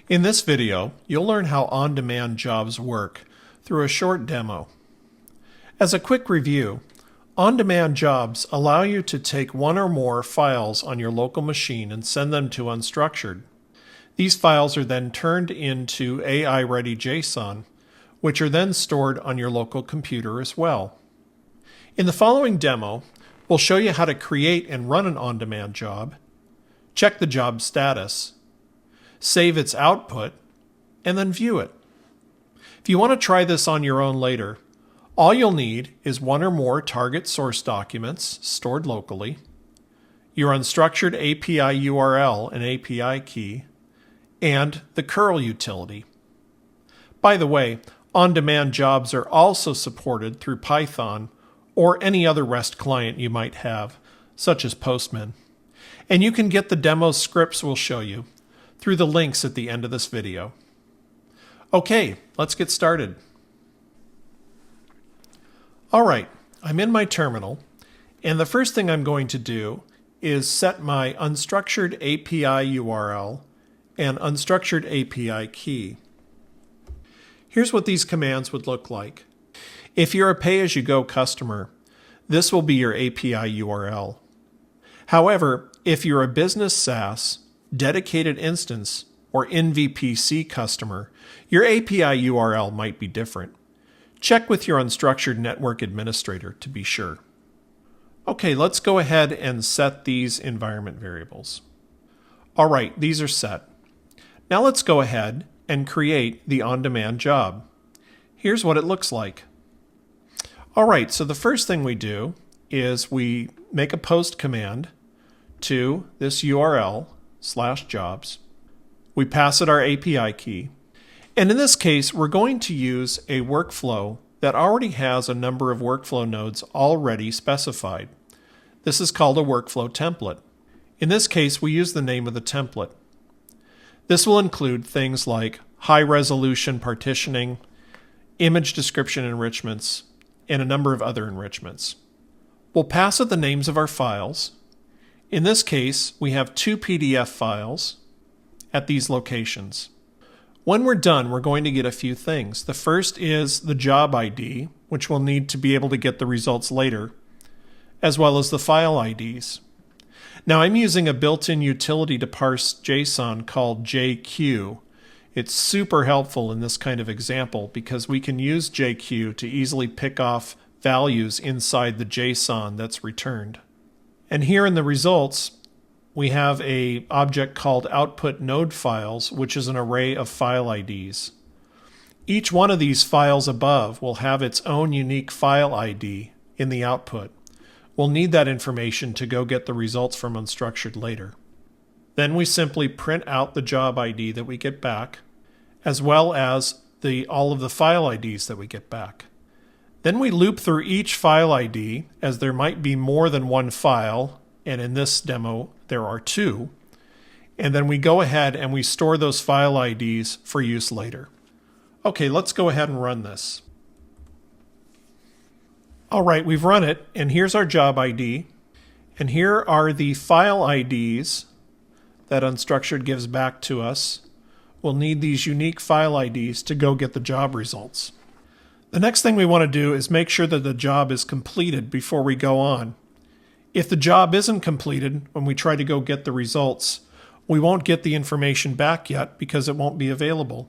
In this video, you'll learn how on-demand jobs work through a short demo. As a quick review, on-demand jobs allow you to take one or more files on your local machine and send them to Unstructured. These files are then turned into AI-ready JSON, which are then stored on your local computer as well. In the following demo, we'll show you how to create and run an on-demand job, check the job status, save its output, and then view it. If you want to try this on your own later, all you'll need is one or more target source documents stored locally, your unstructured API URL and API key, and the curl utility. By the way, on-demand jobs are also supported through Python or any other REST client you might have, such as Postman. And you can get the demo scripts we'll show you through the links at the end of this video. Okay, let's get started. All right, I'm in my terminal, and the first thing I'm going to do is set my unstructured API URL and unstructured API key. Here's what these commands would look like. If you're a pay-as-you-go customer, this will be your API URL. However, if you're a business SaaS, dedicated instance, or NVPC customer, your API URL might be different. Check with your unstructured network administrator to be sure. Okay, let's go ahead and set these environment variables. All right, these are set. Now let's go ahead and create the on-demand job. Here's what it looks like. All right, so the first thing we do is we make a post command to this URL/jobs. We pass it our API key. And in this case, we're going to use a workflow that already has a number of workflow nodes already specified. This is called a workflow template. In this case, we use the name of the template. This will include things like high-resolution partitioning, image description enrichments, and a number of other enrichments. We'll pass it the names of our files. In this case, we have 2 PDF files at these locations. When we're done, we're going to get a few things. The first is the job ID, which we'll need to be able to get the results later, as well as the file IDs. Now I'm using a built-in utility to parse JSON called JQ. It's super helpful in this kind of example because we can use JQ to easily pick off values inside the JSON that's returned. And here in the results, we have an object called output node files, which is an array of file IDs. Each one of these files above will have its own unique file ID in the output. We'll need that information to go get the results from Unstructured later. Then we simply print out the job ID that we get back, as well as all of the file IDs that we get back. Then we loop through each file ID, as there might be more than one file, and in this demo there are 2. And then we go ahead and we store those file IDs for use later. Okay, let's go ahead and run this. All right, we've run it, and here's our job ID. And here are the file IDs that Unstructured gives back to us. We'll need these unique file IDs to go get the job results. The next thing we want to do is make sure that the job is completed before we go on. If the job isn't completed when we try to go get the results, we won't get the information back yet because it won't be available.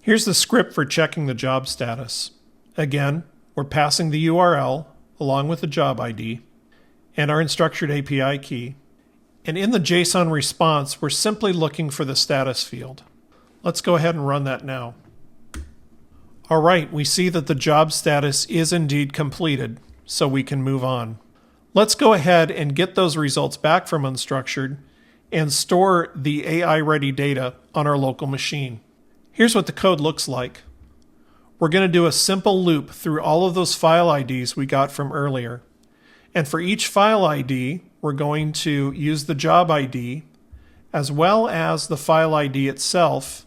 Here's the script for checking the job status. Again, we're passing the URL along with the job ID and our unstructured API key. And in the JSON response, we're simply looking for the status field. Let's go ahead and run that now. All right, we see that the job status is indeed completed, so we can move on. Let's go ahead and get those results back from Unstructured and store the AI-ready data on our local machine. Here's what the code looks like. We're going to do a simple loop through all of those file IDs we got from earlier. And for each file ID, we're going to use the job ID as well as the file ID itself,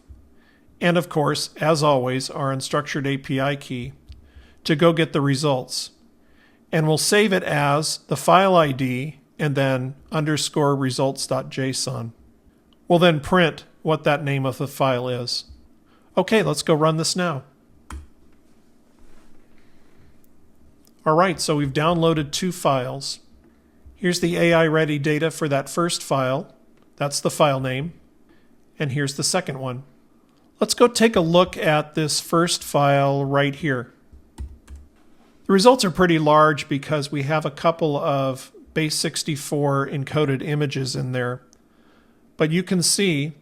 and of course, as always, our unstructured API key to go get the results. And we'll save it as the file ID and then _results.json. We'll then print what that name of the file is. Okay, let's go run this now. All right, so we've downloaded 2 files. Here's the AI-ready data for that first file. That's the file name. And here's the second one. Let's go take a look at this first file right here. The results are pretty large because we have a couple of base 64 encoded images in there. But you can see,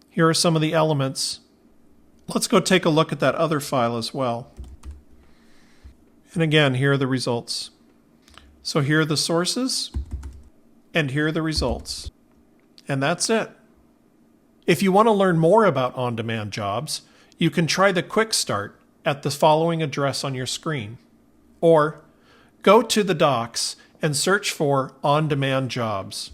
here are some of the elements. Let's go take a look at that other file as well. And again, here are the results. So here are the sources, and here are the results. And that's it. If you want to learn more about on-demand jobs, you can try the Quick Start at the following address on your screen. Or go to the docs and search for on-demand jobs.